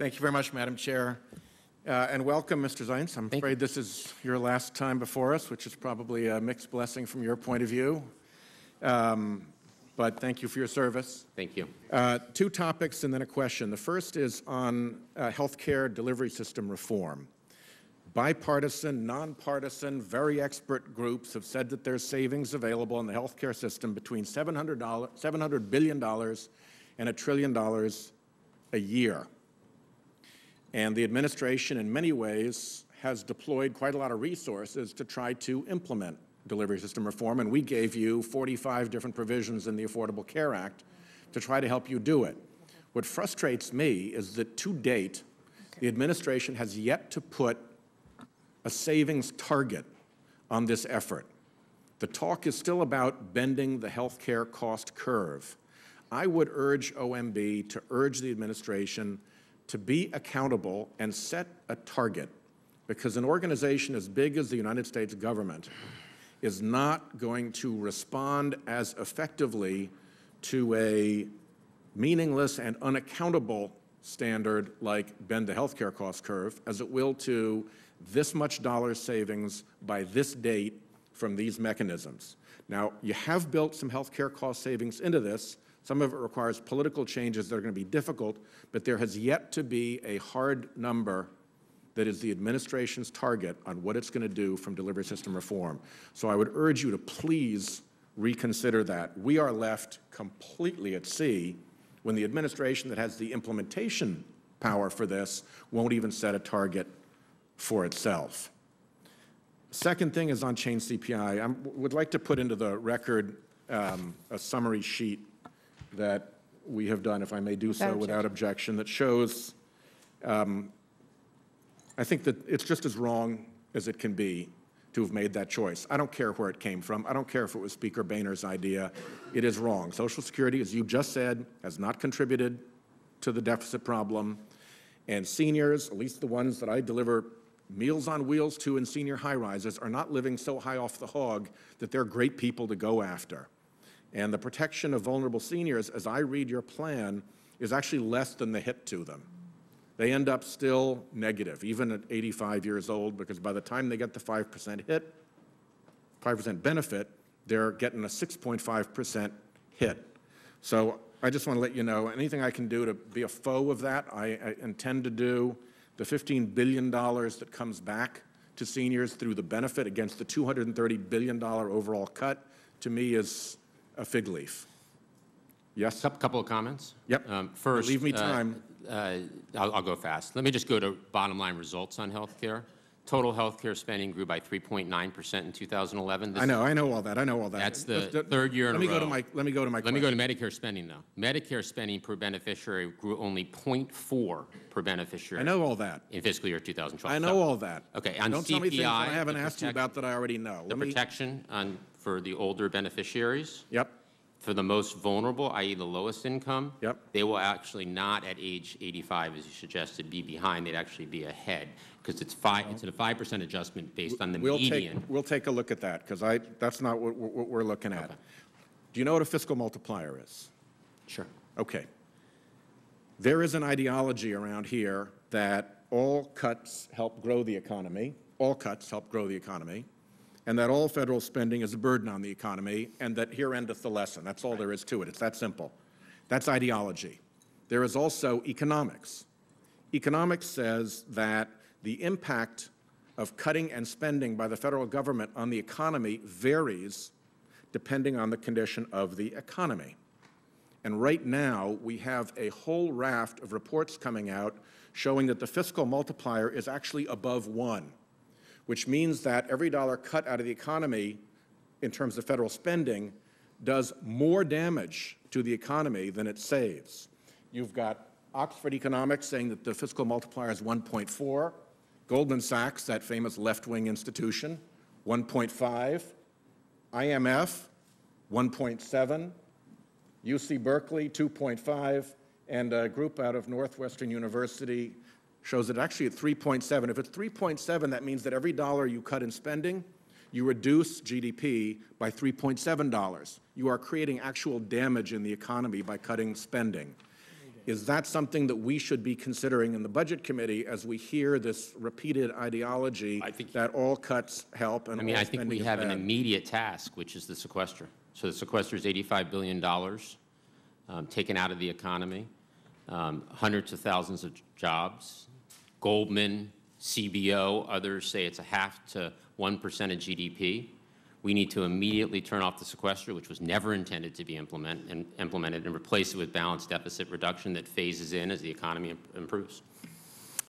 Thank you very much, Madam Chair. And welcome, Mr. Zients. I'm afraid this is your last time before us, which is probably a mixed blessing from your point of view. But thank you for your service. Thank you. Two topics and then a question. The first is on healthcare delivery system reform. Bipartisan, nonpartisan, very expert groups have said that there's savings available in the healthcare system between $700 billion and $1 trillion a year. And the administration, in many ways, has deployed quite a lot of resources to try to implement delivery system reform, and we gave you 45 different provisions in the Affordable Care Act to try to help you do it. What frustrates me is that to date, the administration has yet to put a savings target on this effort. The talk is still about bending the healthcare cost curve. I would urge OMB to urge the administration to be accountable and set a target, because an organization as big as the United States government is not going to respond as effectively to a meaningless and unaccountable standard like bend the healthcare cost curve as it will to this much dollar savings by this date from these mechanisms. Now, you have built some healthcare cost savings into this. Some of it requires political changes that are going to be difficult, but there has yet to be a hard number that is the administration's target on what it's going to do from delivery system reform. So I would urge you to please reconsider that. We are left completely at sea when the administration that has the implementation power for this won't even set a target for itself. Second thing is on Chained CPI. I would like to put into the record a summary sheet that we have done, if I may do so without objection, that shows I think that it's just as wrong as it can be to have made that choice. I don't care where it came from. I don't care if it was Speaker Boehner's idea. It is wrong. Social Security, as you just said, has not contributed to the deficit problem. And seniors, at least the ones that I deliver Meals on Wheels to in senior high-rises, are not living so high off the hog that they're great people to go after. And the protection of vulnerable seniors, as I read your plan, is actually less than the hit to them. They end up still negative, even at 85 years old, because by the time they get the 5% hit, 5% benefit, they're getting a 6.5% hit. So I just want to let you know, anything I can do to be a foe of that, I intend to do. The $15 billion that comes back to seniors through the benefit against the $230 billion overall cut, to me, is a fig leaf. Yes? Couple of comments. Yep. First, leave me time. I'll go fast. Let me just go to bottom line results on healthcare. Total healthcare spending grew by 3.9% in 2011. I know all that. That's the third year in a row. Let me go to Medicare spending, though. Medicare spending per beneficiary grew only 0.4 per beneficiary. I know all that. In fiscal year 2012. I know all that. Okay. On Don't CPI, tell me things I haven't asked you about that I already know. The protection for the older beneficiaries. Yep. For the most vulnerable, i.e. the lowest income, yep, they will actually not at age 85, as you suggested, be behind. They'd actually be ahead, because it's a 5% adjustment based on the median. We'll take a look at that, because that's not what we're looking at. Okay. Do you know what a fiscal multiplier is? Sure. Okay. There is an ideology around here that all cuts help grow the economy, and that all federal spending is a burden on the economy, and that here endeth the lesson. That's all there is to it. It's that simple. That's ideology. There is also economics. Economics says that the impact of cutting and spending by the federal government on the economy varies depending on the condition of the economy. And right now, we have a whole raft of reports coming out showing that the fiscal multiplier is actually above 1. Which means that every dollar cut out of the economy in terms of federal spending does more damage to the economy than it saves. You've got Oxford Economics saying that the fiscal multiplier is 1.4, Goldman Sachs, that famous left-wing institution, 1.5, IMF, 1.7, UC Berkeley, 2.5, and a group out of Northwestern University shows it actually at 3.7. If it's 3.7, that means that every dollar you cut in spending, you reduce GDP by $3.7. You are creating actual damage in the economy by cutting spending. Is that something that we should be considering in the Budget Committee as we hear this repeated ideology that all cuts help and I think we have an immediate task, which is the sequester. So the sequester is $85 billion taken out of the economy, hundreds of thousands of jobs. Goldman, CBO, others say it's 0.5 to 1% of GDP. We need to immediately turn off the sequester, which was never intended to be implemented, and replace it with balanced deficit reduction that phases in as the economy improves.